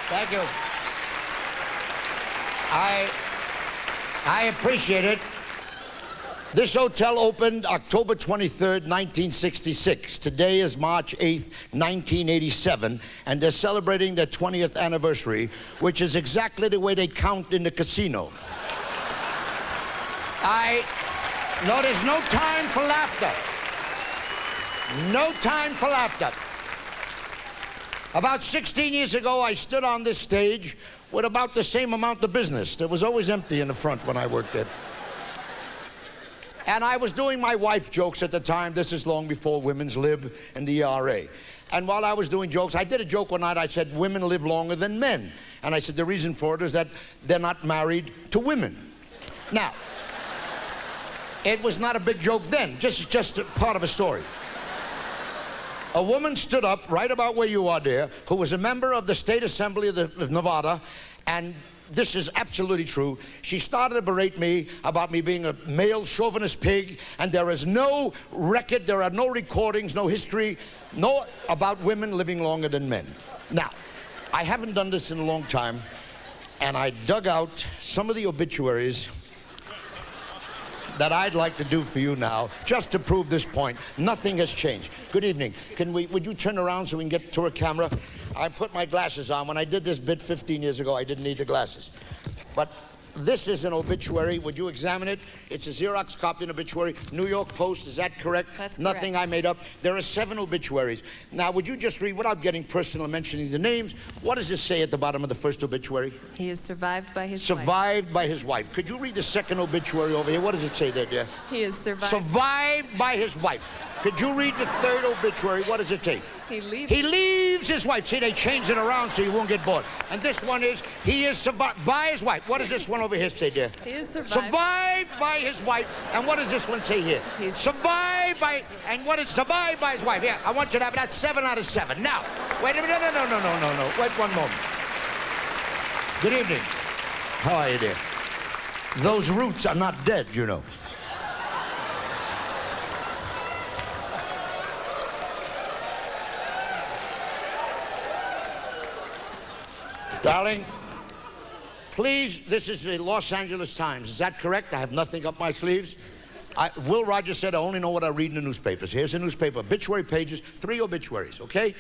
Thank you. I appreciate it. This hotel opened October 23rd, 1966. Today is March 8th, 1987, and they're celebrating their 20th anniversary, which is exactly the way they count in the casino. No, there's no time for laughter. No time for laughter. About 16 years ago, I stood on this stage with about the same amount of business. It was always empty in the front when I worked there. And I was doing my wife jokes at the time. This is long before women's lib and the ERA. And while I was doing jokes, I did a joke one night. I said, women live longer than men. And I said, the reason for it is that they're not married to women. Now, it was not a big joke then, just a part of a story. A woman stood up right about where you are there, who was a member of the State Assembly of Nevada, and this is absolutely true. She started to berate me about me being a male chauvinist pig, and there is no record, there are no recordings, no history, no about women living longer than men. Now, I haven't done this in a long time, and I dug out some of the obituaries that I'd like to do for you now, just to prove this point. Nothing has changed. Good evening. Would you turn around so we can get to a camera? I put my glasses on. When I did this bit 15 years ago, I didn't need the glasses. But this is an obituary. Would you examine it? It's a Xerox copy of an obituary. New York Post, is that correct? That's Nothing correct. I made up. There are 7 obituaries. Now, would you just read, without getting personal and mentioning the names, what does it say at the bottom of the first obituary? He is survived by his Survived by his wife. Could you read the second obituary over here? What does it say there, dear? wife. He is survived. Survived by his wife. Could you read the third obituary? What does it say? He leaves. He leaves his wife. See, they changed it around so you won't get bored. And this one is, he is survived by his wife. What does this one over here say, dear? He is survived. Survived by his wife. And what does this one say here? He's Survived by, and what is survived by his wife? Yeah, I want you to have that 7 out of 7. Now, wait a minute. No. Wait one moment. Good evening. How are you, dear? Those roots are not dead, you know. Darling, please, this is the Los Angeles Times. Is that correct? I have nothing up my sleeves. Will Rogers said I only know what I read in the newspapers. Here's the newspaper. Obituary pages, 3 obituaries, okay?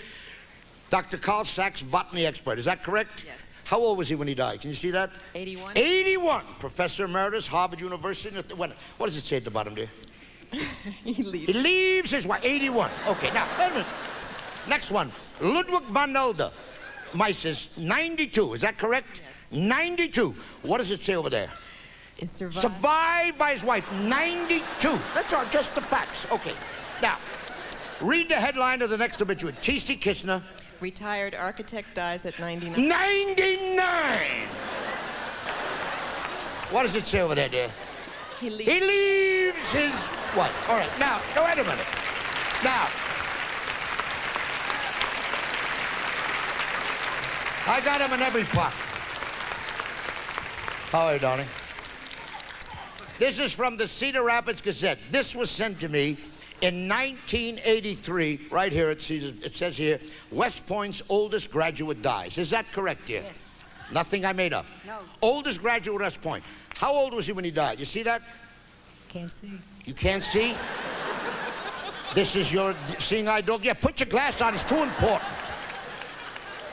Dr. Carl Sachs, botany expert. Is that correct? Yes. How old was he when he died? Can you see that? 81. 81. Professor Emeritus, Harvard University. What does it say at the bottom there? He leaves. He leaves his wife. 81. Okay, now, wait a minute. Next one. Ludwig van Helder. Mises, 92. Is that correct? Yes. 92. What does it say over there? Is survived. Survived by his wife. 92. That's all, just the facts. Okay. Now, read the headline of the next obituary. T.C. Kishner. Retired architect dies at 99. 99. What does it say over there, dear? He leaves. He leaves his wife. All right. Now, wait a minute. Now, I got him in every pocket. How are you, darling? This is from the Cedar Rapids Gazette. This was sent to me in 1983. Right here, it says here, West Point's oldest graduate dies. Is that correct, dear? Yes. Nothing I made up. No. Oldest graduate at West Point. How old was he when he died? You see that? Can't see. You can't see? This is your seeing eye dog? Yeah, put your glass on. It's too important.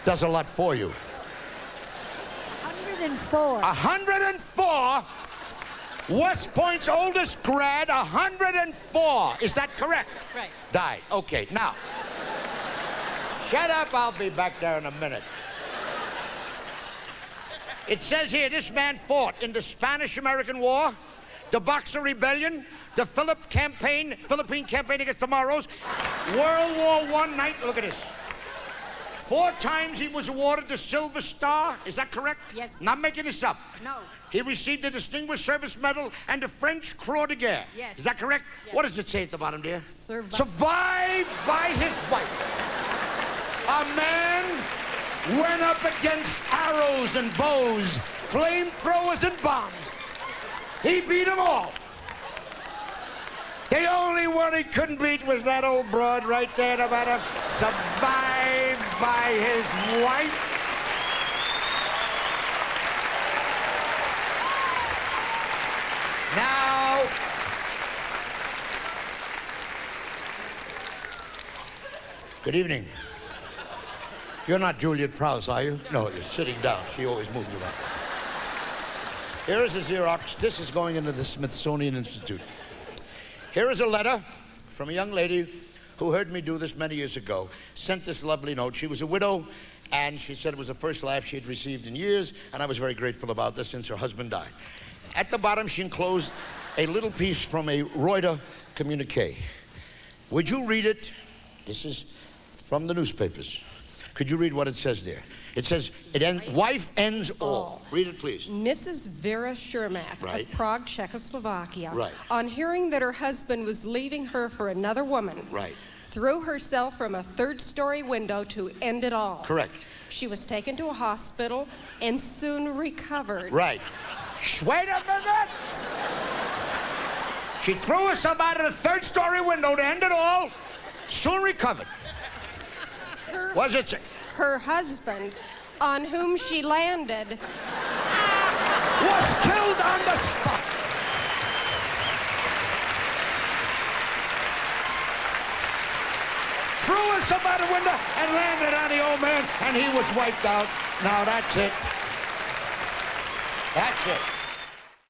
Does a lot for you. 104. 104. West Point's oldest grad, 104. Is that correct? Right. Died. Okay, now. Shut up, I'll be back there in a minute. It says here, this man fought in the Spanish-American War, the Boxer Rebellion, the Philippine campaign against the Moros, World War I night. Look at this. 4 times he was awarded the Silver Star. Is that correct? Yes. Not making this up. No. He received the Distinguished Service Medal and the French Croix de Guerre. Yes. Is that correct? Yes. What does it say at the bottom, dear? Survived. Survived by his wife. A man went up against arrows and bows, flamethrowers and bombs. He beat them all. The only one he couldn't beat was that old broad right there, no matter. Survived by his wife. Good evening. You're not Juliet Prowse, are you? No, you're sitting down. She always moves around. Here is a Xerox. This is going into the Smithsonian Institute. Here is a letter from a young lady who heard me do this many years ago, sent this lovely note. She was a widow, and she said it was the first laugh she had received in years, and I was very grateful about this since her husband died. At the bottom, she enclosed a little piece from a Reuters communique. Would you read it? This is from the newspapers. Could you read what it says there? It says, wife ends all. Read it, please. Mrs. Vera Shermak Right. of Prague, Czechoslovakia, Right. on hearing that her husband was leaving her for another woman, Right. threw herself from a third-story window to end it all. Correct. She was taken to a hospital and soon recovered. Right. Wait a minute! She threw herself out of the third-story window to end it all, soon recovered. Was it? Her husband, on whom she landed, Was killed on the spot. Threw herself out the window and landed on the old man, and he was wiped out. Now that's it. That's it.